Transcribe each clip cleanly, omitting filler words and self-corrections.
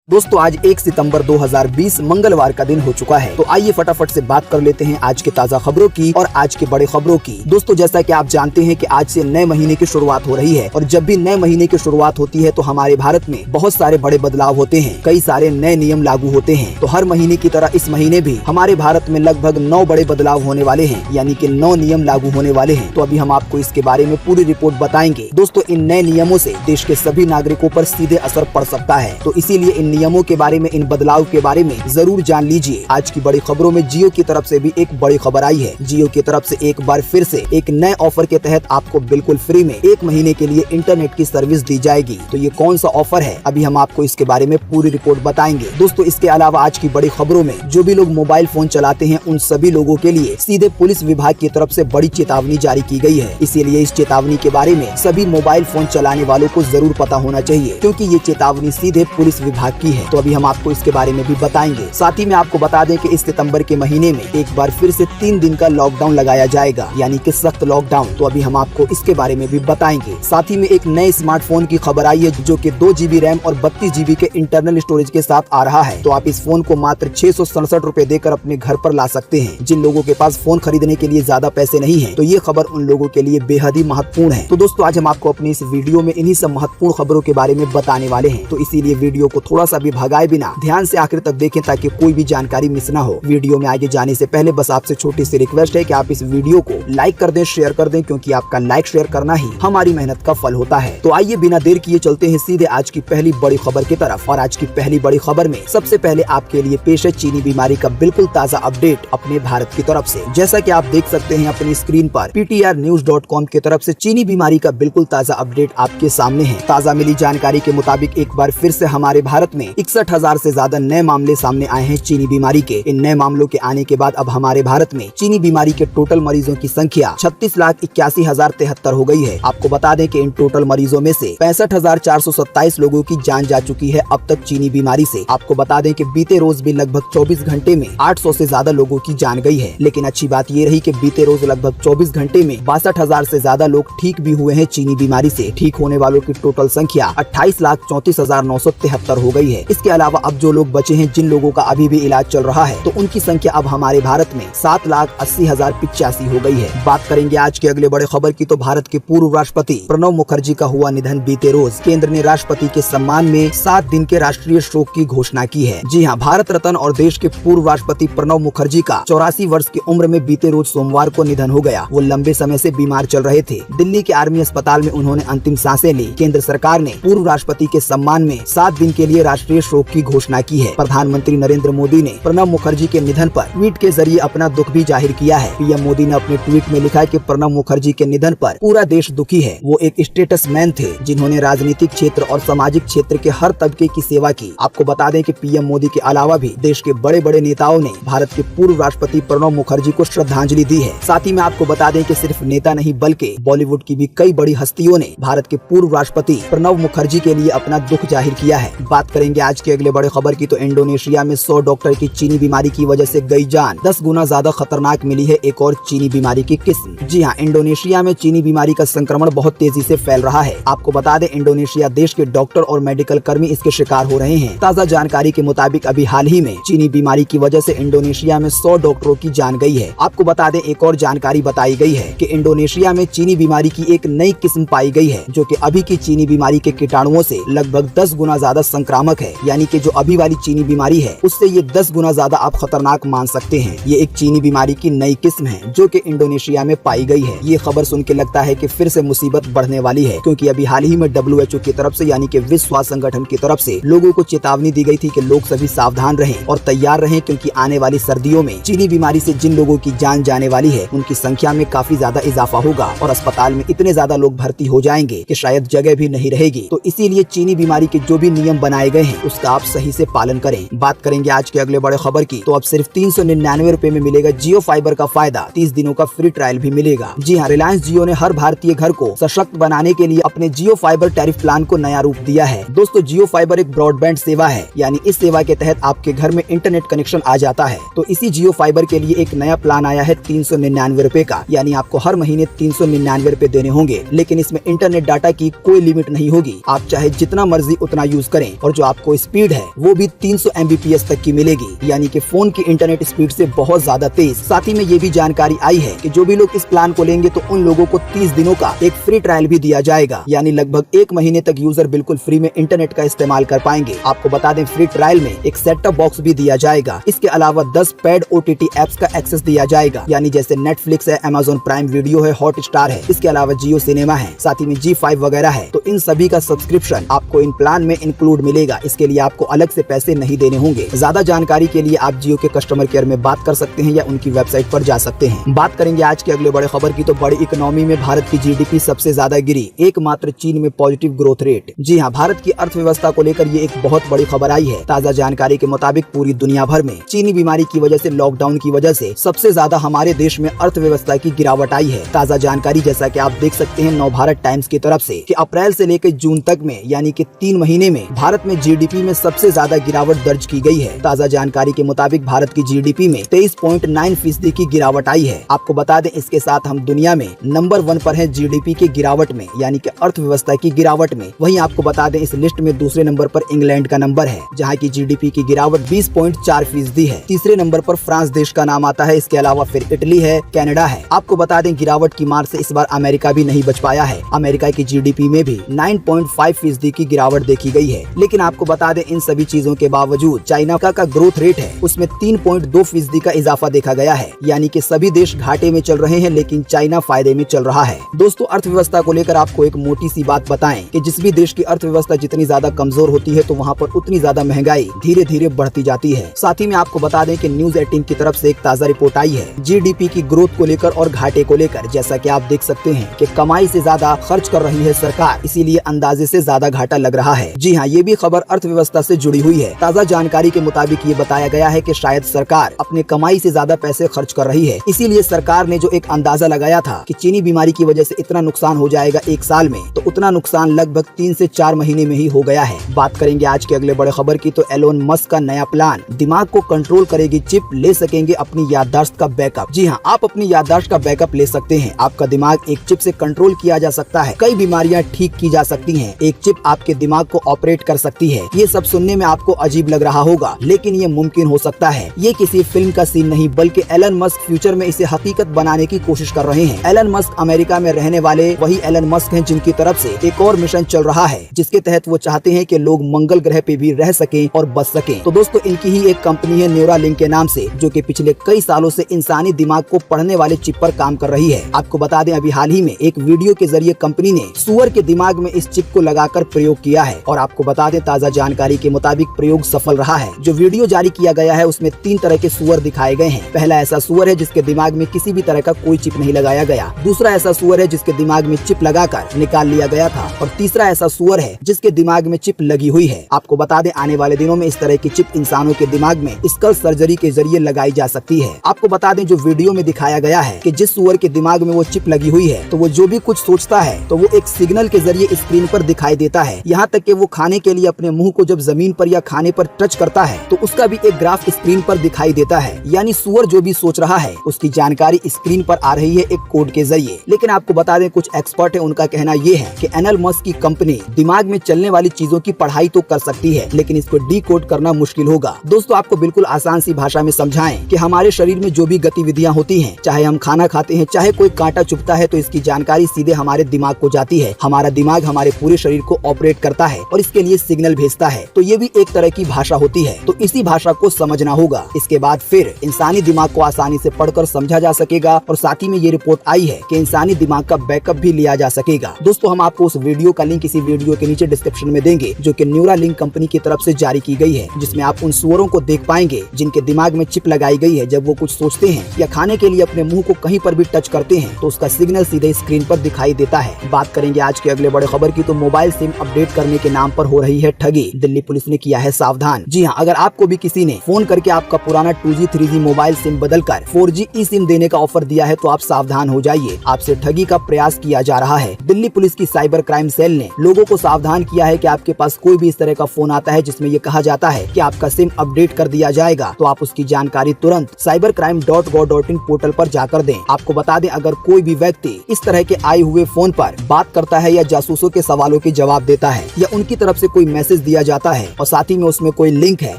दोस्तों आज 1 सितंबर 2020 मंगलवार का दिन हो चुका है। तो आइए फटाफट से बात कर लेते हैं आज के ताज़ा खबरों की और आज के बड़े खबरों की। दोस्तों जैसा कि आप जानते हैं कि आज से नए महीने की शुरुआत हो रही है और जब भी नए महीने की शुरुआत होती है तो हमारे भारत में बहुत सारे बड़े बदलाव होते हैं, कई सारे नए नियम लागू होते हैं। तो हर महीने की तरह इस महीने भी हमारे भारत में लगभग 9 बड़े बदलाव होने वाले हैं, यानी कि 9 नियम लागू होने वाले हैं। तो अभी हम आपको इसके बारे में पूरी रिपोर्ट बताएंगे। दोस्तों इन नए नियमों से देश के सभी नागरिकों पर सीधे असर पड़ सकता है, तो इसीलिए इन नियमों के बारे में, इन बदलाव के बारे में जरूर जान लीजिए। आज की बड़ी खबरों में जियो की तरफ से भी एक बड़ी खबर आई है। जियो की तरफ से एक बार फिर से एक नए ऑफर के तहत आपको बिल्कुल फ्री में 1 महीने के लिए इंटरनेट की सर्विस दी जाएगी। तो ये कौन सा ऑफर है, अभी हम आपको इसके बारे में पूरी रिपोर्ट बताएंगे। दोस्तों इसके अलावा आज की बड़ी खबरों में जो भी लोग मोबाइल फोन चलाते हैं उन सभी लोगों के लिए सीधे पुलिस विभाग की तरफ से बड़ी चेतावनी जारी की गई है। इसीलिए इस चेतावनी के बारे में सभी मोबाइल फोन चलाने वालों को जरूर पता होना चाहिए, क्योंकि ये चेतावनी सीधे पुलिस विभाग की है। तो अभी हम आपको इसके बारे में भी बताएंगे। साथ ही में आपको बता दें कि इस सितंबर के महीने में एक बार फिर से 3 दिन का लॉकडाउन लगाया जाएगा, यानी कि सख्त लॉकडाउन। तो अभी हम आपको इसके बारे में भी बताएंगे। साथ ही में एक नए स्मार्टफोन की खबर आई है जो कि 2 GB रैम और 32 GB के इंटरनल स्टोरेज के साथ आ रहा है। तो आप इस फोन को मात्र 667 रुपए देकर अपने घर पर ला सकते हैं। जिन लोगों के पास फोन खरीदने के लिए ज्यादा पैसे नहीं है, तो ये खबर उन लोगों के लिए बेहद ही महत्वपूर्ण है। तो दोस्तों आज हम आपको अपनी इस वीडियो में इन्हीं सब महत्वपूर्ण खबरों के बारे में बताने वाले हैं। तो इसीलिए वीडियो को थोड़ा सा भी भगाए बिना ध्यान से आखिर तक देखें ताकि कोई भी जानकारी मिस ना हो। वीडियो में आगे जाने से पहले बस आपसे छोटी सी रिक्वेस्ट है कि आप इस वीडियो को लाइक कर दें, शेयर कर दें, क्योंकि आपका लाइक शेयर करना ही हमारी मेहनत का फल होता है। तो आइए बिना देर किए चलते हैं सीधे आज की पहली बड़ी खबर की तरफ। और आज की पहली बड़ी खबर में सबसे पहले आपके लिए पेश है चीनी बीमारी का बिल्कुल ताज़ा अपडेट अपने भारत की तरफ से। जैसा कि आप देख सकते हैं अपनी स्क्रीन पर PTRnews.com की तरफ से चीनी बीमारी का बिल्कुल ताज़ा अपडेट आपके सामने है। ताज़ा मिली जानकारी के मुताबिक एक बार फिर से हमारे भारत में 61,000 से ज्यादा नए मामले सामने आए हैं चीनी बीमारी के। इन नए मामलों के आने के बाद अब हमारे भारत में चीनी बीमारी के टोटल मरीजों की संख्या 36,81,073 हो गई है। आपको बता दें कि इन टोटल मरीजों में से 65,427 लोगों की जान जा चुकी है अब तक चीनी बीमारी से। आपको बता दें कि बीते रोज भी लगभग 24 घंटे में 800 से ज्यादा लोगों की जान गई है। लेकिन अच्छी बात ये रही कि बीते रोज लगभग 24 घंटे में 62,000 से ज्यादा लोग ठीक भी हुए हैं चीनी बीमारी से। ठीक होने वालों की टोटल संख्या 28,34,973 हो गई है। इसके अलावा अब जो लोग बचे हैं, जिन लोगों का अभी भी इलाज चल रहा है, तो उनकी संख्या अब हमारे भारत में 7,80,085 हो गई है। बात करेंगे आज के अगले बड़े खबर की, तो भारत के पूर्व राष्ट्रपति प्रणब मुखर्जी का हुआ निधन बीते रोज। केंद्र ने राष्ट्रपति के सम्मान में 7 दिन के राष्ट्रीय शोक की घोषणा की है। जी हाँ, भारत रत्न और देश के पूर्व राष्ट्रपति प्रणब मुखर्जी का 84 वर्ष की उम्र में बीते रोज सोमवार को निधन हो गया। वो लंबे समय से बीमार चल रहे थे। दिल्ली के आर्मी अस्पताल में उन्होंने अंतिम सांसें ली। केंद्र सरकार ने पूर्व राष्ट्रपति के सम्मान में 7 दिन के लिए राष्ट्रीय शोक की घोषणा की है। प्रधानमंत्री नरेंद्र मोदी ने प्रणब मुखर्जी के निधन पर ट्वीट के जरिए अपना दुख भी जाहिर किया है। पीएम मोदी ने अपने ट्वीट में लिखा है कि प्रणब मुखर्जी के निधन पर पूरा देश दुखी है। वो एक स्टेटसमैन थे जिन्होंने राजनीतिक क्षेत्र और सामाजिक क्षेत्र के हर तबके की सेवा की। आपको बता दें कि पीएम मोदी के अलावा भी देश के बड़े बड़े नेताओं ने भारत के पूर्व राष्ट्रपति प्रणब मुखर्जी को श्रद्धांजलि दी है। साथ ही में आपको बता दें कि सिर्फ नेता नहीं बल्कि बॉलीवुड की भी कई बड़ी हस्तियों ने भारत के पूर्व राष्ट्रपति प्रणब मुखर्जी के लिए अपना दुख जाहिर किया है। बात करेंगे आज के अगले बड़े खबर की, तो इंडोनेशिया में 100 डॉक्टर की चीनी बीमारी की वजह से गई जान 10 गुना ज्यादा खतरनाक मिली है एक और चीनी बीमारी की किस्म। जी हाँ, इंडोनेशिया में चीनी बीमारी का संक्रमण बहुत तेजी से फैल रहा है। आपको बता दें इंडोनेशिया देश के डॉक्टर और मेडिकल कर्मी इसके शिकार हो रहे हैं। ताज़ा जानकारी के मुताबिक अभी हाल ही में चीनी बीमारी की वजह से इंडोनेशिया में 100 डॉक्टरों की जान गई है। आपको बता दें एक और जानकारी बताई गई है कि इंडोनेशिया में चीनी बीमारी की एक नई किस्म पाई गई है जो कि अभी की चीनी बीमारी के कीटाणुओं से लगभग 10 गुना ज्यादा संक्रामक है। यानी कि जो अभी वाली चीनी बीमारी है उससे ये 10 गुना ज्यादा आप खतरनाक मान सकते हैं। ये एक चीनी बीमारी की नई किस्म है जो कि इंडोनेशिया में पाई गई है। ये खबर सुन के लगता है कि फिर से मुसीबत बढ़ने वाली है, क्योंकि अभी हाल ही में WHO की तरफ से, यानी कि विश्व स्वास्थ्य संगठन की तरफ से लोगों को चेतावनी दी गई थी कि लोग सभी सावधान रहें और तैयार रहें, क्योंकि आने वाली सर्दियों में चीनी बीमारी से जिन लोगों की जान जाने वाली है उनकी संख्या में काफी ज्यादा इजाफा होगा और अस्पताल में इतने ज्यादा लोग भर्ती हो जाएंगे कि शायद जगह भी नहीं रहेगी। तो इसीलिए चीनी बीमारी के जो भी नियम बनाए गए हैं उसका आप सही से पालन करें। बात करेंगे आज के अगले बड़े खबर की, तो अब सिर्फ 399 रुपए में मिलेगा जियो फाइबर का फायदा। 30 दिनों का फ्री ट्रायल भी मिलेगा। जी हाँ, रिलायंस जियो ने हर भारतीय घर को सशक्त बनाने के लिए अपने जियो फाइबर टैरिफ प्लान को नया रूप दिया है। दोस्तों जियो फाइबर एक ब्रॉडबैंड सेवा है, यानी इस सेवा के तहत आपके घर में इंटरनेट कनेक्शन आ जाता है। तो इसी जियो फाइबर के लिए एक नया प्लान आया है 399 रुपए का, यानी आपको हर महीने 399 रुपए देने होंगे। लेकिन इसमें इंटरनेट डाटा की कोई लिमिट नहीं होगी, आप चाहे जितना मर्जी उतना यूज करें और जो आपको स्पीड है वो भी 300 MBPS तक की मिलेगी, यानी कि फोन की इंटरनेट स्पीड से बहुत ज्यादा तेज। साथ ही में ये भी जानकारी आई है कि जो भी लोग इस प्लान को लेंगे तो उन लोगों को 30 दिनों का एक फ्री ट्रायल भी दिया जाएगा, यानी लगभग 1 महीने तक यूजर बिल्कुल फ्री में इंटरनेट का इस्तेमाल कर पाएंगे। आपको बता दें फ्री ट्रायल में एक सेट टॉप बॉक्स भी दिया जाएगा। इसके अलावा 10 पेड OTT एप्स का एक्सेस दिया जाएगा, यानी जैसे नेटफ्लिक्स है, Amazon प्राइम वीडियो है, हॉटस्टार है, इसके अलावा जियो सिनेमा है, साथ ही में G5 वगैरह है। तो इन सभी का सब्सक्रिप्शन आपको इन प्लान में इंक्लूड मिलेगा। इसके लिए आपको अलग से पैसे नहीं देने होंगे। ज्यादा जानकारी के लिए आप जियो के कस्टमर केयर में बात कर सकते हैं या उनकी वेबसाइट पर जा सकते हैं। बात करेंगे आज के अगले बड़े खबर की, तो बड़ी इकोनॉमी में भारत की GDP सबसे ज्यादा गिरी, एकमात्र चीन में पॉजिटिव ग्रोथ रेट। जी हाँ, भारत की अर्थव्यवस्था को लेकर ये एक बहुत बड़ी खबर आई है। ताजा जानकारी के मुताबिक पूरी दुनिया भर में चीनी बीमारी की वजह से, लॉकडाउन की वजह से सबसे ज्यादा हमारे देश में अर्थव्यवस्था की गिरावट आई है। ताजा जानकारी जैसा कि आप देख सकते हैं नवभारत टाइम्स की तरफ से कि अप्रैल से लेकर जून तक में, यानी कि 3 महीने में भारत में GDP में सबसे ज्यादा गिरावट दर्ज की गई है। ताजा जानकारी के मुताबिक भारत की GDP में 23.9% की गिरावट आई है। आपको बता दें इसके साथ हम दुनिया में नंबर 1 पर है GDP की गिरावट में, यानी कि अर्थव्यवस्था की गिरावट में। वहीं आपको बता दें इस लिस्ट में दूसरे नंबर पर इंग्लैंड का नंबर है, जहां की GDP की गिरावट 20.4% है। तीसरे नंबर पर फ्रांस देश का नाम आता है। इसके अलावा फिर इटली है, कनाडा है। आपको बता दें गिरावट की मार से इस बार अमेरिका भी नहीं बच पाया है। अमेरिका की GDP में भी 9.5% की गिरावट देखी गई है। लेकिन आपको बता दें इन सभी चीजों के बावजूद चाइना का ग्रोथ रेट है उसमें 3.2% का इजाफा देखा गया है, यानी कि सभी देश घाटे में चल रहे हैं लेकिन चाइना फायदे में चल रहा है। दोस्तों, अर्थव्यवस्था को लेकर आपको एक मोटी सी बात बताएं कि जिस भी देश की अर्थव्यवस्था जितनी ज्यादा कमजोर होती है तो वहाँ पर उतनी ज्यादा महंगाई धीरे धीरे बढ़ती जाती है। साथ ही में आपको बता दें कि न्यूज 18 की तरफ से एक ताजा रिपोर्ट आई है GDP की ग्रोथ को लेकर और घाटे को लेकर। जैसा कि आप देख सकते हैं कि कमाई से ज्यादा खर्च कर रही है सरकार, इसीलिए अंदाजे से ज्यादा घाटा लग रहा है। जी हाँ, ये भी खबर अर्थव्यवस्था से जुड़ी हुई है। ताजा जानकारी के मुताबिक ये बताया गया है कि शायद सरकार अपने कमाई से ज्यादा पैसे खर्च कर रही है, इसीलिए सरकार ने जो एक अंदाजा लगाया था कि चीनी बीमारी की वजह से इतना नुकसान हो जाएगा 1 साल में, तो उतना नुकसान लगभग 3 से 4 महीने में ही हो गया है। बात करेंगे आज के अगले बड़े खबर की, तो एलोन मस्क का नया प्लान, दिमाग को कंट्रोल करेगी चिप, ले सकेंगे अपनी याददाश्त का बैकअप। जी हाँ, आप अपनी याददाश्त का बैकअप ले सकते हैं। आपका दिमाग एक चिप से कंट्रोल किया जा सकता है, कई बीमारियां ठीक की जा सकती हैं। एक चिप आपके दिमाग को ऑपरेट कर सकती है। ये सब सुनने में आपको अजीब लग रहा होगा, लेकिन ये मुमकिन हो सकता है। ये किसी फिल्म का सीन नहीं, बल्कि एलन मस्क फ्यूचर में इसे हकीकत बनाने की कोशिश कर रहे हैं। एलन मस्क अमेरिका में रहने वाले वही एलन मस्क हैं जिनकी तरफ से एक और मिशन चल रहा है, जिसके तहत वो चाहते हैं कि लोग मंगल ग्रह पे भी रह सकें और बच सकें। तो दोस्तों, इनकी ही एक कंपनी है न्यूरालिंक के नाम से, जो कि पिछले कई सालों से इंसानी दिमाग को पढ़ने वाले चिप पर काम कर रही है। आपको बता दें अभी हाल ही में एक वीडियो के जरिए कंपनी ने सुअर के दिमाग में इस चिप को लगाकर प्रयोग किया है, और आपको बता दें ताजा जानकारी के मुताबिक प्रयोग सफल रहा है। जो वीडियो जारी किया गया है उसमें 3 तरह के सुअर दिखाए गए हैं। पहला ऐसा सुअर है जिसके दिमाग में किसी भी तरह का कोई चिप नहीं लगाया गया। दूसरा ऐसा सुअर है जिसके दिमाग में चिप लगाकर निकाल लिया गया था, और तीसरा ऐसा सुअर है जिसके दिमाग में चिप लगी हुई है। आपको बता दें आने वाले दिनों में इस तरह की चिप इंसानों के दिमाग में स्कल सर्जरी के जरिए लगाई जा सकती है। आपको बता दें जो वीडियो में दिखाया गया है कि जिस सुअर के दिमाग में वो चिप लगी हुई है, तो वो जो भी कुछ सोचता है तो वो एक सिग्नल के जरिए स्क्रीन पर दिखाई देता है। यहाँ तक कि वो खाने के लिए अपने मुंह को जब जमीन पर या खाने पर टच करता है तो उसका भी एक ग्राफ स्क्रीन पर दिखाई देता है। यानी सुअर जो भी सोच रहा है उसकी जानकारी स्क्रीन पर आ रही है एक कोड के जरिए। लेकिन आपको बता दें कुछ एक्सपर्ट है, उनका कहना ये है कि एलन मस्क की कंपनी दिमाग में चलने वाली चीजों की पढ़ाई तो कर सकती है, लेकिन इसको डीकोड करना मुश्किल होगा। दोस्तों, आपको बिल्कुल आसान सी भाषा में समझाएं कि हमारे शरीर में जो भी गतिविधियां होती हैं, चाहे हम खाना खाते हैं, चाहे कोई कांटा चुभता है, तो इसकी जानकारी सीधे हमारे दिमाग को जाती है। हमारा दिमाग हमारे पूरे शरीर को ऑपरेट करता है और इसके लिए सिग्नल भेजता है। तो ये भी एक तरह की भाषा होती है, तो इसी भाषा को समझना होगा। इसके बाद फिर इंसानी दिमाग को आसानी से पढ़कर समझा जा सकेगा, और साथ ही में ये रिपोर्ट आई है कि इंसानी दिमाग का बैकअप भी लिया जा सकेगा। दोस्तों, हम आपको उस वीडियो का लिंक इसी वीडियो के नीचे डिस्क्रिप्शन में देंगे, जो कि न्यूरालिंक कंपनी की तरफ से जारी की गई है, जिसमें आप उन सुअरों को देख पाएंगे जिनके दिमाग में चिप लगाई गई है। जब वो कुछ सोचते हैं या खाने के लिए अपने मुंह को कहीं पर भी टच करते हैं तो उसका सिग्नल सीधे स्क्रीन पर दिखाई देता है। बात करेंगे आज के अगले बड़े खबर की, तो मोबाइल सिम अपडेट करने के नाम पर हो रही है ठगी, दिल्ली पुलिस ने किया है सावधान। जी हाँ, अगर आपको भी किसी ने फोन करके आपका पुराना 2G 3G मोबाइल सिम बदलकर 4G ई सिम देने का ऑफर दिया है तो आप सावधान हो जाइए, आपसे ठगी का प्रयास किया जा रहा है। दिल्ली पुलिस की साइबर क्राइम सेल ने लोगों को सावधान किया है कि आपके पास कोई भी इस तरह का फोन आता है जिसमें ये कहा जाता है कि आपका सिम अपडेट कर दिया जाएगा, तो आप उसकी जानकारी तुरंत cybercrime.gov.in पोर्टल पर जाकर दें। आपको बता दें अगर कोई भी व्यक्ति इस तरह के आए हुए फोन पर बात करता है या जासूसों के सवालों के जवाब देता है या उनकी तरफ से कोई मैसेज दिया जाता है और साथ ही में उसमें कोई लिंक है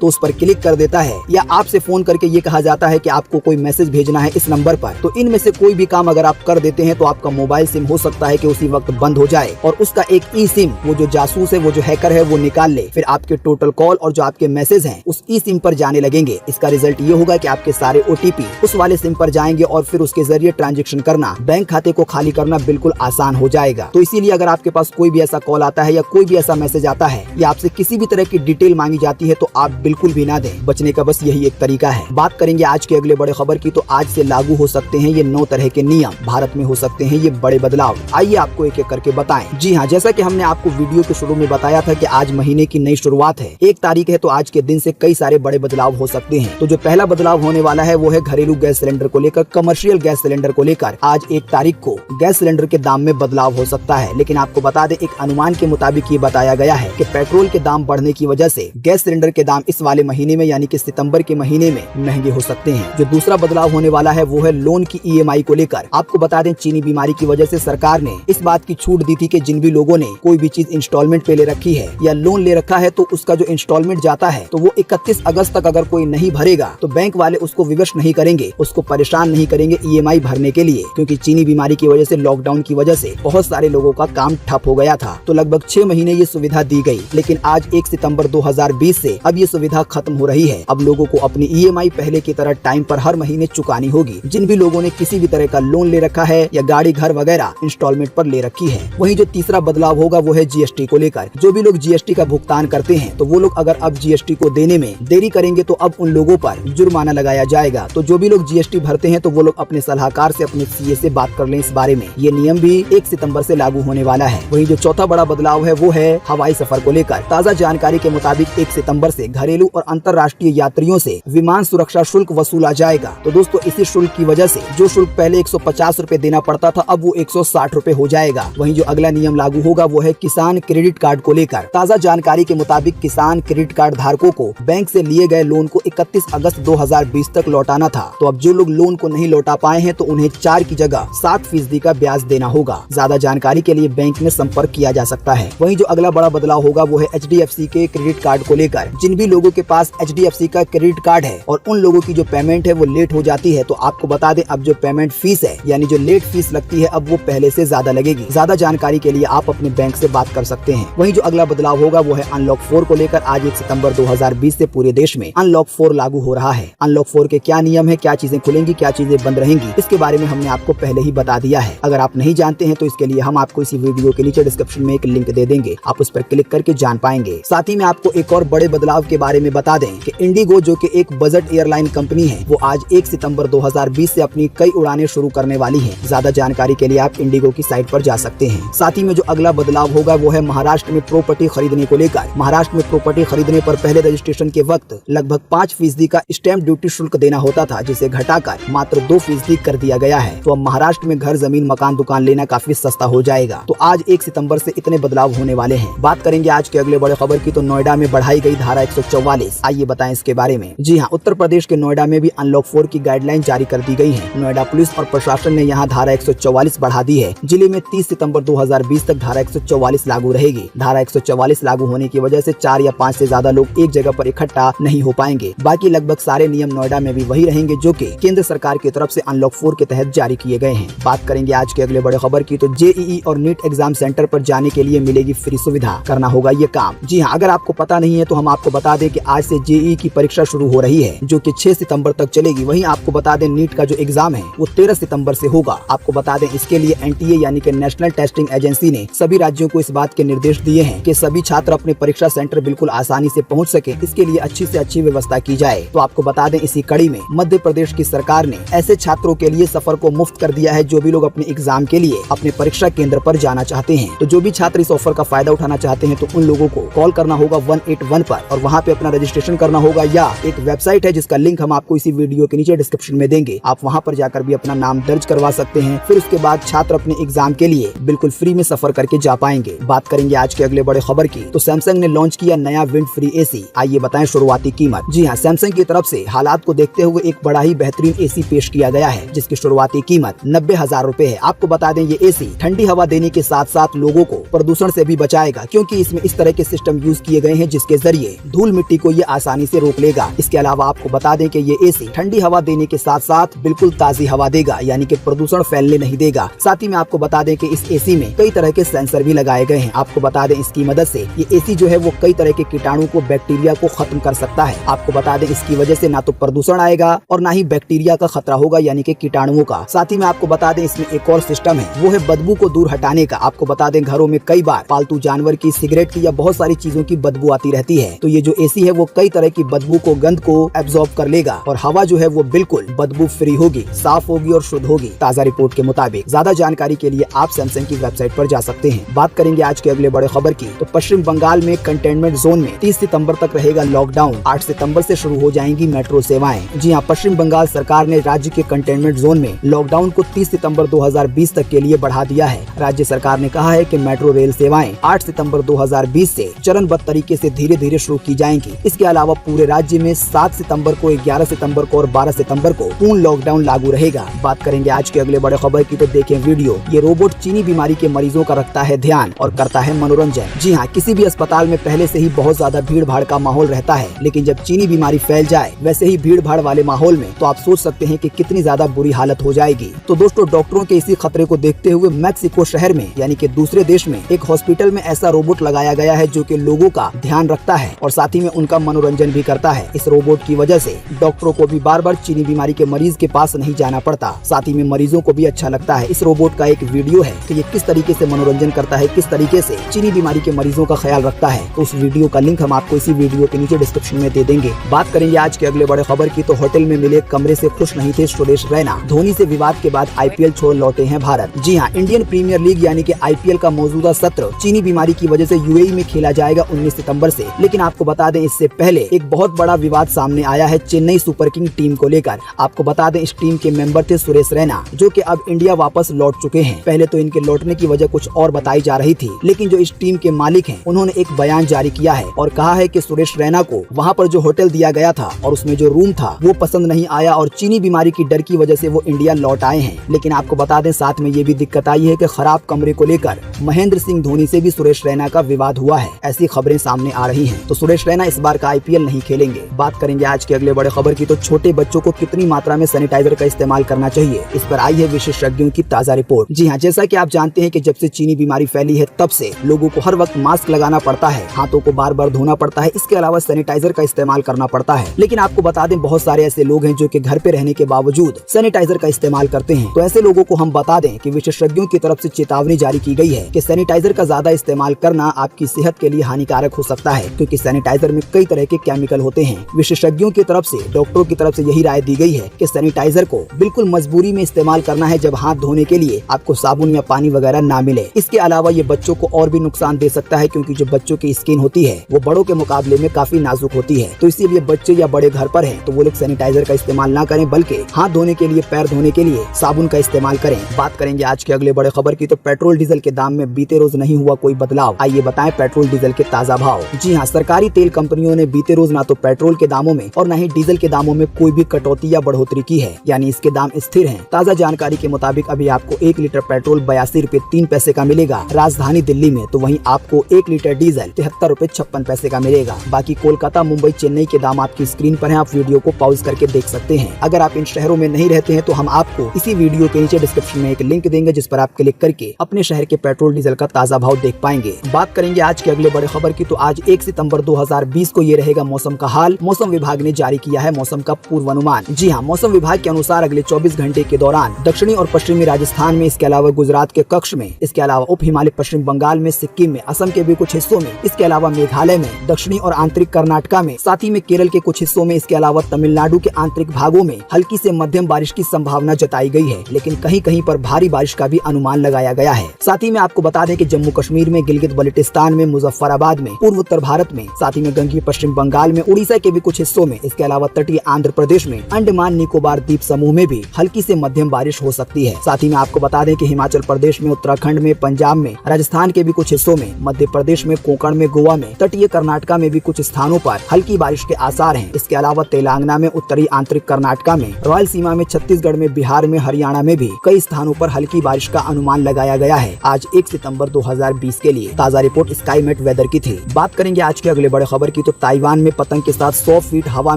तो उस पर क्लिक कर देता है, या आपसे फोन करके ये कहा जाता है कि आपको कोई मैसेज भेजना है इस नंबर पर, तो इनमें से कोई भी काम अगर आप कर देते हैं तो आपका मोबाइल सिम हो सकता है कि उसी वक्त बंद हो जाए और उसका एक ई सिम वो जो जासूस है, वो जो हैकर है, वो निकाल ले। फिर आपके टोटल कॉल और जो आपके मैसेज हैं उस ई सिम पर जाने लगेंगे। इसका रिजल्ट ये होगा कि आपके सारे OTP उस वाले सिम पर जाएंगे और फिर उसके जरिए ट्रांजैक्शन करना, बैंक खाते को खाली करना बिल्कुल आसान हो जाएगा। तो इसीलिए अगर आपके पास कोई भी ऐसा कॉल आता है या कोई भी ऐसा मैसेज आता है या आपसे किसी भी तरह की डिटेल मांगी जाती है तो आप बिल्कुल भी ना दें। बचने का बस यही एक तरीका है। बात करेंगे आज के अगले बड़े खबर की, तो आज से लागू हो सकते हैं ये 9 तरह के नियम, भारत में हो सकते हैं ये बड़े बदलाव। आइए आपको एक एक करके बताएं। जी हाँ, जैसा कि हमने आपको वीडियो के शुरू में बताया था कि आज महीने की नई शुरुआत है, 1 तारीख है, तो आज के दिन से कई सारे बड़े बदलाव हो सकते हैं। तो जो पहला बदलाव होने वाला है वो है घरेलू गैस सिलेंडर को लेकर, कमर्शियल गैस सिलेंडर को लेकर आज 1 तारीख को गैस सिलेंडर के दाम में बदलाव हो सकता है। लेकिन आपको बता दें, एक अनुमान के मुताबिक ये बताया गया है कि पेट्रोल के दाम बढ़ने की वजह से गैस सिलेंडर के दाम इस वाले महीने में यानी कि सितंबर के महीने में महंगे हो सकते हैं। जो दूसरा बदलाव होने वाला है वो है लोन की EMI को लेकर। आपको बता दें, चीनी बीमारी की वजह से सरकार ने इस बात की छूट दी थी कि जिन भी लोगों ने कोई भी चीज इंस्टॉलमेंट पे ले रखी है या लोन ले रखा है तो उसका जो इंस्टॉलमेंट जाता है तो वो 31 अगस्त तक अगर कोई नहीं भरेगा तो बैंक वाले उसको विवश नहीं करेंगे, उसको परेशान नहीं करेंगे EMI भरने के लिए, क्योंकि चीनी बीमारी की वजह से, लॉकडाउन की वजह से बहुत सारे लोगों का काम ठप हो गया था। तो लगभग 6 महीने ये सुविधा दी गई, लेकिन आज 1 सितंबर 2020 से अब ये सुविधा खत्म हो रही है। अब लोगों को अपनी EMI पहले की तरह टाइम पर हर महीने चुकानी होगी। जिन भी लोगों ने किसी भी तरह का लोन ले रखा है या गाड़ी घर वगैरह इंस्टॉलमेंट पर ले रखी है। वहीं जो तीसरा बदलाव होगा वो है GST को लेकर। जो भी लोग GST का भुगतान करते हैं तो वो लोग अगर अब GST को देने में देरी करेंगे तो अब उन लोगों पर जुर्माना लगाया जाएगा। तो जो भी लोग GST भरते हैं तो वो लोग अपने सलाहकार से, अपने CA से बात कर लें इस बारे में। ये नियम भी 1 सितंबर से लागू होने वाला है। वहीं जो चौथा बड़ा बदलाव है वो है हवाई सफर को लेकर। ताज़ा जानकारी के मुताबिक 1 सितंबर से घरेलू और अंतर्राष्ट्रीय यात्रियों से विमान सुरक्षा शुल्क वसूला जाएगा। तो दोस्तों, इसी शुल्क की वजह से जो शुल्क पहले 150 रुपए देना पड़ता था अब वो 160 रुपए हो जाएगा। वहीं जो अगला नियम लागू होगा वो है किसान क्रेडिट कार्ड को लेकर। ताज़ा जानकारी के मुताबिक किसान क्रेडिट कार्ड धारकों को बैंक से लिए गए लोन को 31 अगस्त 2020 तक लौटाना था। तो अब जो लोग लोन को नहीं लौटा पाए हैं तो उन्हें 4 की जगह 7% का ब्याज देना होगा। ज्यादा जानकारी के लिए बैंक में संपर्क किया जा सकता है। वहीं जो अगला बड़ा बदलाव होगा वो है HDFC के क्रेडिट कार्ड को लेकर। जिन भी लोगों के पास HDFC का क्रेडिट कार्ड है और उन लोगों की जो पेमेंट है वो लेट हो जाती है, तो आपको बता दें अब जो पेमेंट फीस है यानी जो लेट फीस लगती है अब वो पहले से ज्यादा लगेगी। ज्यादा जानकारी के लिए आप अपने बैंक से बात कर सकते हैं। वहीं जो अगला बदलाव होगा वो है अनलॉक 4 को लेकर। आज 1 सितंबर 2020 से पूरे देश में अनलॉक 4 लागू हो रहा है। अनलॉक 4 के क्या नियम है, क्या चीजें खुलेंगी, क्या चीजें बंद रहेंगी, इसके बारे में हमने आपको पहले ही बता दिया है। अगर आप नहीं जानते हैं तो इसके लिए हम आपको इसी वीडियो के नीचे डिस्क्रिप्शन में एक लिंक दे देंगे, आप उस पर क्लिक करके जान पाएंगे। साथ ही में आपको एक और बड़े बदलाव के बारे में बता दें कि इंडिगो, जो कि एक बजट एयरलाइन कंपनी है, वो आज 1 सितंबर 2020 से अपनी कई उड़ानें शुरू करने वाली है। ज्यादा जानकारी के लिए आप इंडिगो की साइट पर जा सकते हैं। साथ ही में जो अगला बदलाव होगा वो है महाराष्ट्र में प्रॉपर्टी खरीदने को लेकर। महाराष्ट्र में प्रॉपर्टी खरीदने पर पहले रजिस्ट्रेशन के वक्त लगभग 5% का स्टैंप ड्यूटी शुल्क देना होता था, जिसे घटाकर मात्र 2% कर दिया गया है। तो अब महाराष्ट्र में घर, जमीन, मकान, दुकान लेना काफी सस्ता हो जाएगा। तो आज 1 सितंबर से इतने बदलाव होने वाले हैं। बात करेंगे आज के अगले बड़े खबर की, तो नोएडा में बढ़ाई गई धारा 144। आइए बताएं इसके बारे में। जी हाँ, उत्तर प्रदेश के नोएडा में भी अनलॉक 4 की गाइडलाइन जारी कर दी गई है। नोएडा पुलिस और प्रशासन ने यहाँ धारा 144 बढ़ा दी है। जिले में 30 सितंबर 2020 तक धारा 144 लागू रहेगी। धारा 144 लागू होने की वजह से 4 या 5 से ज्यादा लोग एक जगह पर इकट्ठा नहीं हो पाएंगे। बाकी लगभग सारे नियम नोएडा में भी वही रहेंगे जो कि केंद्र सरकार की तरफ से अनलॉक 4 के तहत जारी किए गए हैं। बात करेंगे आज के अगले बड़े खबर की, तो JEE और नीट एग्जाम सेंटर पर जाने के लिए मिलेगी फ्री सुविधा, करना होगा ये काम। जी हाँ, अगर आपको पता नहीं है तो हम आपको बता दें कि आज से JEE की परीक्षा शुरू हो रही है, जो कि 6 सितंबर तक चलेगी। वहीं आपको बता दें नीट का जो एग्जाम है वो 13 सितंबर से होगा। आपको बता दें इसके लिए NTA यानी कि नेशनल टेस्टिंग एजेंसी ने सभी राज्यों को इस बात के निर्देश दिए हैं कि सभी छात्र अपने परीक्षा सेंटर बिल्कुल आसानी से पहुंच सके, इसके लिए अच्छी से अच्छी व्यवस्था की जाए। तो आपको बता दें इसी कड़ी में मध्य प्रदेश की सरकार ने ऐसे छात्रों के लिए सफर को मुफ्त कर दिया है जो भी लोग अपने एग्जाम के लिए अपने परीक्षा केंद्र पर जाना चाहते हैं। तो जो भी छात्र इस ऑफर का फायदा उठाना चाहते हैं तो उन लोगों को कॉल करना होगा 181 पर और वहाँ पे अपना रजिस्ट्रेशन करना होगा, या एक वेबसाइट है जिसका लिंक हम आपको इसी वीडियो के नीचे डिस्क्रिप्शन में देंगे। आप वहाँ पर जाकर भी अपना नाम दर्ज करवा सकते हैं। फिर उसके बाद छात्र अपने एग्जाम के लिए बिल्कुल फ्री में सफर करके जा पाएंगे। बात करेंगे आज के अगले बड़े खबर की, तो सैमसंग ने लॉन्च किया नया विंड फ्री AC। आइए बताएं शुरुआती कीमत। जी हाँ, सैमसंग की तरफ से हालात को देखते हुए एक बड़ा ही बेहतरीन AC पेश किया गया है, जिसकी शुरुआती कीमत 90,000 रुपए है। आपको बता दें ये AC ठंडी हवा देने के साथ साथ लोगों को प्रदूषण से भी बचाएगा, क्योंकि इसमें इस तरह के सिस्टम यूज किए गए हैं जिसके जरिए धूल मिट्टी को ये आसानी से रोक लेगा। इसके अलावा आपको बता दें कि ये एसी ठंडी हवा देने के साथ साथ बिल्कुल ताजी हवा देगा, यानी कि प्रदूषण फैलने नहीं देगा। साथ ही में आपको बता दें कि इस एसी में कई तरह के सेंसर भी लगाए गए हैं। आपको बता दें इसकी मदद से ये एसी जो है वो कई तरह के कीटाणु को, बैक्टीरिया को खत्म कर सकता है। आपको बता दें इसकी वजह से ना तो प्रदूषण आएगा और ना ही बैक्टीरिया का खतरा होगा, यानी कि कीटाणुओं का। साथ ही में आपको बता दें इसमें एक और सिस्टम है, वो है बदबू को दूर हटाने का। आपको बता दें घरों में कई बार पालतू जानवर की, सिगरेट की या बहुत सारी चीजों की बदबू आती रहती है, तो ये जो एसी है वो कई तरह की बदबू को, गंध को एब्जॉर्ब कर लेगा और हवा जो है वो बिल्कुल बदबू फ्री होगी, साफ होगी और शुद्ध होगी, ताज़ा रिपोर्ट के मुताबिक। ज्यादा जानकारी के लिए आप सैमसंग की वेबसाइट पर जा सकते हैं। बात करेंगे आज के अगले बड़े खबर की, तो पश्चिम बंगाल में कंटेनमेंट जोन में 30 सितंबर तक रहेगा लॉकडाउन। 8 सितंबर से शुरू हो जाएंगी मेट्रो सेवाएं। जी हां, पश्चिम बंगाल सरकार ने राज्य के कंटेनमेंट जोन में लॉकडाउन को 30 सितंबर 2020 तक के लिए बढ़ा दिया है। राज्य सरकार ने कहा है कि मेट्रो रेल सेवाएं 8 सितंबर 2020 से चरणबद्ध तरीके से धीरे धीरे शुरू की जाएंगी। इसके अलावा पूरे राज्य में 7 सितंबर को, 11 सितंबर को और 12 सितंबर को पूर्ण लॉकडाउन लागू रहेगा। बात करेंगे आज के अगले बड़े खबर की, तो देखें वीडियो। ये रोबोट चीनी बीमारी के मरीजों का रखता है ध्यान और करता है मनोरंजन। जी हाँ, किसी भी अस्पताल में पहले से ही बहुत ज्यादा भीड़ भाड़ का माहौल रहता है, लेकिन जब चीनी बीमारी फैल जाए वैसे ही भीड़ भाड़ वाले माहौल में, तो आप सोच सकते हैं कि कितनी ज्यादा बुरी हालत हो जाएगी। तो दोस्तों, डॉक्टरों के इसी खतरे को देखते हुए मैक्सिको शहर में, यानी कि दूसरे देश में, एक हॉस्पिटल में ऐसा रोबोट लगाया गया है जो कि लोगों का ध्यान रखता है और साथ ही में उनका मनोरंजन भी करता है। इस रोबोट की वजह से डॉक्टरों को भी बार बार चीनी बीमारी के मरीज के पास नहीं जाना पड़ता, साथ ही में मरीजों को भी अच्छा लगता है। इस रोबोट का एक वीडियो है कि ये किस तरीके से मनोरंजन करता है, किस तरीके से चीनी बीमारी के मरीजों का ख्याल रखता है। तो उस वीडियो का लिंक हम आपको इसी वीडियो के नीचे डिस्क्रिप्शन में दे देंगे। बात करेंगे आज के अगले बड़े खबर की, तो होटल में मिले कमरे से खुश नहीं थे सुरेश रैना। धोनी से विवाद के बाद आईपीएल छोड़ लौटे हैं भारत। जी हाँ, इंडियन प्रीमियर लीग यानी कि आईपीएल का मौजूदा सत्र चीनी बीमारी की वजह से यूएई में खेला जाएगा 19 सितंबर से। लेकिन आपको बता दें इससे पहले एक बहुत बड़ा विवाद सामने आया है चेन्नई सुपर किंग टीम को लेकर। आपको बता दें इस टीम के मेंबर थे सुरेश रैना, जो कि अब इंडिया वापस लौट चुके हैं। पहले तो इनके लौटने की वजह कुछ और बताई जा रही थी, लेकिन जो इस टीम के मालिक हैं उन्होंने एक बयान जारी किया है और कहा है कि सुरेश रैना को वहाँ पर जो होटल दिया गया था और उसमें जो रूम था वो पसंद नहीं आया और चीनी बीमारी की डर की वजह से वो इंडिया लौट आए हैं। लेकिन आपको बता दें साथ में ये भी दिक्कत आई है कि खराब कमरे को लेकर महेंद्र सिंह धोनी से भी सुरेश रैना का विवाद हुआ है, ऐसी खबरें सामने आ रही हैं। तो सुरेश रैना इस बार का आईपीएल नहीं खेलेंगे। बात करेंगे आज के अगले बड़े खबर की, तो छोटे बच्चों को कितनी मात्रा में सैनिटाइजर का इस्तेमाल करना चाहिए, इस पर आई है विशेषज्ञों की ताज़ा रिपोर्ट। जी हाँ, जैसा कि आप जानते हैं कि जब से चीनी बीमारी फैली है तब से लोगों को हर वक्त मास्क लगाना पड़ता है, हाथों को बार बार धोना पड़ता है, इसके अलावा सैनिटाइजर का इस्तेमाल करना पड़ता है। लेकिन आपको बता दें बहुत सारे ऐसे लोग हैं जो कि घर पे रहने के बावजूद सैनिटाइजर का इस्तेमाल करते हैं। तो ऐसे लोगों को हम बता दें कि विशेषज्ञों की तरफ से चेतावनी जारी की गई है कि सैनिटाइजर का ज्यादा इस्तेमाल करना आपकी सेहत के लिए हानिकारक हो सकता है, क्योंकि सैनिटाइजर में कई तरह के केमिकल होते हैं। विशेषज्ञों की तरफ से, डॉक्टरों की तरफ से यही राय दी गई है कि सैनिटाइजर को बिल्कुल मजबूरी में इस्तेमाल करना है जब हाथ धोने के लिए आपको साबुन या पानी वगैरह ना मिले। इसके अलावा ये बच्चों को और भी नुकसान दे सकता है, क्योंकि जो बच्चों की स्किन होती है वो बड़ों के मुकाबले में काफी नाजुक होती है। तो इसीलिए बच्चे या बड़े घर पर हैं तो वो लोग सैनिटाइजर का इस्तेमाल ना करें, बल्कि हाथ धोने के लिए, पैर धोने के लिए साबुन का इस्तेमाल करें। बात करेंगे आज के अगले बड़े खबर की, तो पेट्रोल डीजल के दाम में बीते रोज नहीं हुआ कोई बदलाव। आइए बताएं पेट्रोल डीजल के ताजा भाव। जी हाँ, सरकारी तेल कंपनियों ने बीते रोज ना तो पेट्रोल के दामों में और न ही डीजल के दामों में कोई भी कटौती या बढ़ोतरी की है, यानी इसके दाम स्थिर हैं। ताजा जानकारी के मुताबिक अभी आपको 1 लीटर पेट्रोल 82 रुपए 3 पैसे का मिलेगा राजधानी दिल्ली में, तो वहीं आपको 1 लीटर डीजल 73 रुपए 56 पैसे का मिलेगा। बाकी कोलकाता, मुंबई, चेन्नई के दाम आपकी स्क्रीन पर हैं, आप वीडियो को पॉज करके देख सकते हैं। अगर आप इन शहरों में नहीं रहते हैं तो हम आपको इसी वीडियो के नीचे डिस्क्रिप्शन में एक लिंक देंगे जिस पर आप क्लिक करके अपने शहर के पेट्रोल डीजल का ताजा भाव देख पाएंगे। बात करेंगे आज के अगले बड़े खबर की, तो आज 1 सितंबर 2020 को ये रहेगा मौसम का हाल। मौसम विभाग ने जारी किया है मौसम का पूर्वानुमान। जी हाँ, मौसम विभाग के अनुसार अगले 24 घंटे के दौरान दक्षिणी और पश्चिमी राजस्थान में, इसके अलावा गुजरात के कच्छ में, इसके अलावा उप हिमालय पश्चिम बंगाल में, सिक्किम में, असम के भी कुछ हिस्सों में, इसके अलावा मेघालय में, दक्षिणी और आंतरिक कर्नाटका में, साथ ही में केरल के कुछ हिस्सों में, इसके अलावा तमिलनाडु के आंतरिक भागों में हल्की से मध्यम बारिश की संभावना जताई गई है, लेकिन कहीं कहीं पर भारी बारिश का भी अनुमान लगाया गया है। साथ ही में आपको बता दें कि जम्मू कश्मीर में, गिलगित बल्टिस्तान में, मुजफ्फराबाद में, पूर्व उत्तर भारत में, साथ ही में गंगीय पश्चिम बंगाल में, उड़ीसा के भी कुछ हिस्सों में, इसके अलावा तटीय आंध्र प्रदेश में, अंडमान निकोबार द्वीप समूह में भी हल्की से मध्यम बारिश हो सकती है। साथ ही में आपको बता दें कि हिमाचल प्रदेश में, उत्तराखंड में, पंजाब में, राजस्थान के भी कुछ हिस्सों में, मध्य प्रदेश में, कोंकण में, गोवा में, तटीय कर्नाटका में भी कुछ स्थानों पर हल्की बारिश के आसार हैं। इसके अलावा तेलंगाना में, उत्तरी आंतरिक कर्नाटका में, रॉयल सीमा में, छत्तीसगढ़ में, बिहार में, हरियाणा में भी कई स्थानों पर हल्की बारिश का अनुमान लगाया गया है आज 1 सितंबर 2020 के लिए। ताजा रिपोर्ट स्काई मेट आकर्षक वेदर की थी। बात करेंगे आज के अगले बड़े खबर की तो ताइवान में पतंग के साथ 100 फीट हवा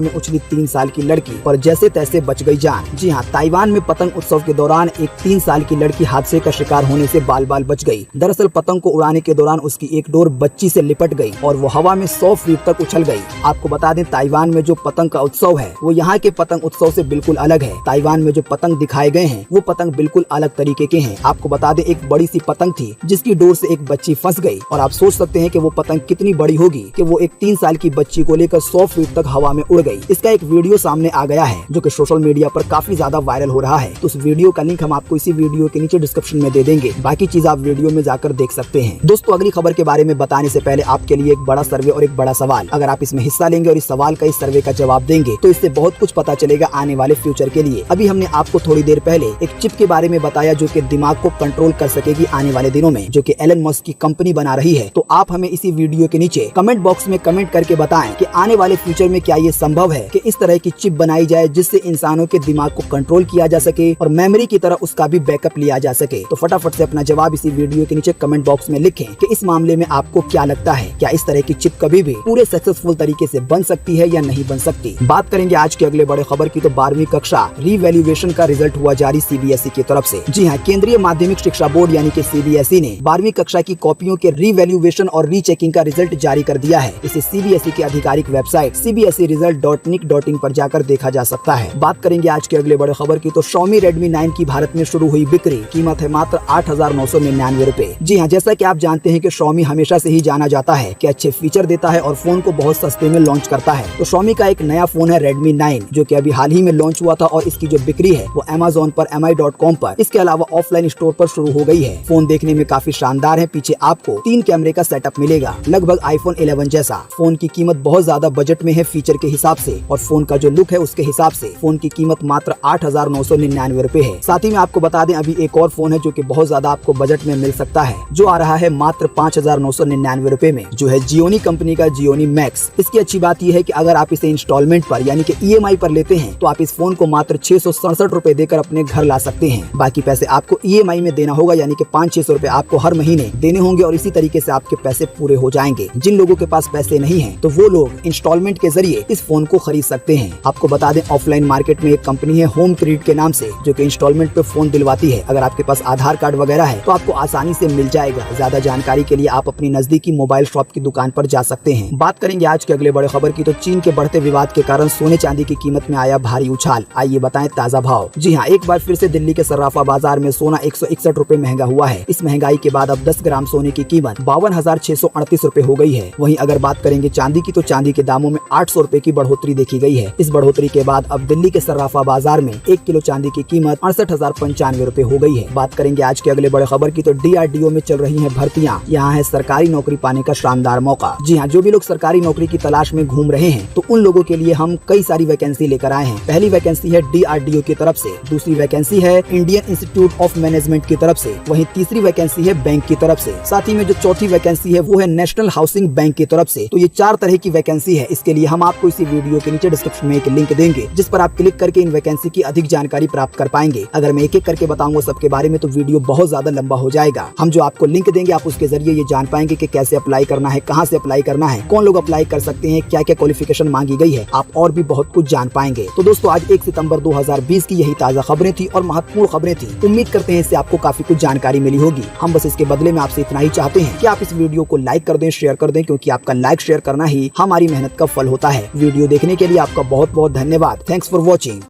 में उछली 3 साल की लड़की और जैसे तैसे बच गई जान। जी हाँ, ताइवान में पतंग उत्सव के दौरान एक 3 साल की लड़की हादसे का शिकार होने से बाल बाल बच गई। दरअसल पतंग को उड़ाने के दौरान उसकी एक डोर बच्ची से लिपट गई और वो हवा में 100 फीट तक उछल गई। आपको बता दें, ताइवान में जो पतंग का उत्सव है वो यहाँ के पतंग उत्सव से बिल्कुल अलग है। ताइवान में जो पतंग दिखाए गए हैं वो पतंग बिल्कुल अलग तरीके के हैं। आपको बता दें, एक बड़ी सी पतंग थी जिसकी डोर से एक बच्ची फंस गई और आप सोच सकते हैं कि वो पतंग कितनी बड़ी होगी कि वो एक 3 साल की बच्ची को लेकर 100 फीट तक हवा में उड़ गई। इसका एक वीडियो सामने आ गया है जो कि सोशल मीडिया पर काफी ज्यादा वायरल हो रहा है। तो उस वीडियो का लिंक हम आपको इसी वीडियो के नीचे डिस्क्रिप्शन में दे देंगे, बाकी चीज आप वीडियो में जाकर देख सकते हैं। दोस्तों, अगली खबर के बारे में बताने से पहले आपके लिए एक बड़ा सर्वे और एक बड़ा सवाल। अगर आप इसमें हिस्सा लेंगे और इस सवाल का इस सर्वे का जवाब देंगे तो इससे बहुत कुछ पता चलेगा आने वाले फ्यूचर के लिए। अभी हमने आपको थोड़ी देर पहले एक चिप के बारे में बताया जो कि दिमाग को कंट्रोल कर सकेगी आने वाले दिनों में, जो कि एलन मस्क की कंपनी बना रही है। तो आप हमें इसी वीडियो के नीचे कमेंट बॉक्स में कमेंट करके बताएं कि आने वाले फ्यूचर में क्या ये संभव है कि इस तरह की चिप बनाई जाए जिससे इंसानों के दिमाग को कंट्रोल किया जा सके और मेमोरी की तरह उसका भी बैकअप लिया जा सके। तो फटाफट से अपना जवाब इसी वीडियो के नीचे कमेंट बॉक्स में लिखें कि इस मामले में आपको क्या लगता है, क्या इस तरह की चिप कभी भी पूरे सक्सेसफुल तरीके से बन सकती है या नहीं बन सकती। बात करेंगे आज के अगले बड़े खबर की तो 12वीं कक्षा रीवैल्यूएशन का रिजल्ट हुआ जारी सीबीएसई की तरफ से। जी हाँ, केंद्रीय माध्यमिक शिक्षा बोर्ड यानी कि सीबीएसई ने 12वीं कक्षा की कॉपियों के रीवैल्यूएशन और रीचेकिंग का रिजल्ट जारी कर दिया है। इसे सीबीएसई की आधिकारिक वेबसाइट cbseresult.nic.in पर जाकर देखा जा सकता है। बात करेंगे आज के अगले बड़े खबर की तो Xiaomi Redmi 9 की भारत में शुरू हुई बिक्री, कीमत है मात्र 8,999 रुपए। जी हाँ, जैसा कि आप जानते हैं कि Xiaomi हमेशा से ही जाना जाता है कि अच्छे फीचर देता है और फोन को बहुत सस्ते में लॉन्च करता है। तो Xiaomi का एक नया फोन है Redmi 9 जो कि अभी हाल ही में लॉन्च हुआ था और इसकी जो बिक्री है वो Amazon पर mi.com पर, इसके अलावा ऑफलाइन स्टोर पर शुरू हो गई है। फोन देखने में काफी शानदार है। पीछे आपको 3 कैमरे का सेटअप मिलेगा, लगभग iPhone 11 जैसा। फोन की कीमत बहुत ज्यादा बजट में है फीचर के हिसाब से और फोन का जो लुक है उसके हिसाब से फोन की कीमत मात्र 8,999 रुपए है। साथ ही में आपको बता दें, अभी एक और फोन है जो कि बहुत ज्यादा आपको बजट में मिल सकता है, जो आ रहा है मात्र 5,999 रुपए में, जो है Gionee कंपनी का Gionee Max। इसकी अच्छी बात यह है कि अगर आप इसे इंस्टॉलमेंट पर यानी कि EMI पर लेते हैं तो आप इस फोन को मात्र 667 रुपए देकर अपने घर ला सकते हैं। बाकी पैसे आपको EMI में देना होगा, यानी कि 500-600 रुपए आपको हर महीने देने होंगे और इसी तरीके से आपके पैसे पूरे हो जाएंगे। जिन लोगों के पास पैसे नहीं हैं तो वो लोग इंस्टॉलमेंट के जरिए इस फोन को खरीद सकते हैं। आपको बता दें, ऑफलाइन मार्केट में एक कंपनी है होम क्रेडिट के नाम से जो कि इंस्टॉलमेंट पे फोन दिलवाती है। अगर आपके पास आधार कार्ड वगैरह है तो आपको आसानी से मिल जाएगा। ज्यादा जानकारी के लिए आप अपनी नजदीकी मोबाइल शॉप की दुकान पर जा सकते हैं। बात करेंगे आज के अगले बड़े खबर की तो चीन के बढ़ते विवाद के कारण सोने चांदी की कीमत में आया भारी उछाल। आइए बताएं ताजा भाव। जी हाँ, एक बार फिर से दिल्ली के सर्राफा बाजार में सोना 161 रुपए महंगा हुआ है। इस महंगाई के बाद अब 10 ग्राम सोने की कीमत 52,638 रुपए हो गई है। वहीं अगर बात करेंगे चांदी की तो चांदी के दामों में 800 रुपए की बढ़ोतरी देखी गई है। इस बढ़ोतरी के बाद अब दिल्ली के सर्राफा बाजार में 1 किलो चांदी की कीमत 68,095 रुपए हो गई है। बात करेंगे आज के अगले बड़े खबर की तो DRDO में चल रही है भर्तियां। यहाँ है सरकारी नौकरी पाने का शानदार मौका। जी हाँ, जो भी लोग सरकारी नौकरी की तलाश में घूम रहे हैं तो उन लोगों के लिए हम कई सारी वैकेंसी लेकर आए हैं। पहली वैकेंसी है DRDO की तरफ से, दूसरी वैकेंसी है इंडियन इंस्टीट्यूट ऑफ मैनेजमेंट की तरफ से, वहीं तीसरी वैकेंसी है बैंक की तरफ से, साथ ही में जो चौथी वैकेंसी है वो है नेशनल हाउसिंग बैंक की तरफ से। तो ये 4 तरह की वैकेंसी है। इसके लिए हम आपको इसी वीडियो के नीचे डिस्क्रिप्शन में एक लिंक देंगे जिस पर आप क्लिक करके इन वैकेंसी की अधिक जानकारी प्राप्त कर पाएंगे। अगर मैं एक एक करके बताऊंगा सबके बारे में तो वीडियो बहुत ज्यादा लंबा हो जाएगा। हम जो आपको लिंक देंगे आप उसके जरिए ये जान पाएंगे कि कैसे अप्लाई करना है, कहाँ से अप्लाई करना है, कौन लोग अप्लाई कर सकते हैं, क्या क्या क्वालिफिकेशन मांगी गई है, आप और भी बहुत कुछ जान पाएंगे। तो दोस्तों, आज 1 सितंबर 2020 की यही ताजा खबरें थी और महत्वपूर्ण खबरें थी। उम्मीद करते हैं इससे आपको काफी कुछ जानकारी मिली होगी। हम बस इसके बदले में आपसे इतना ही चाहते हैं कि आप इस वीडियो को लाइक कर दें, शेयर कर दें, क्योंकि आपका लाइक शेयर करना ही हमारी मेहनत का फल होता है। वीडियो देखने के लिए आपका बहुत बहुत धन्यवाद। Thanks for watching.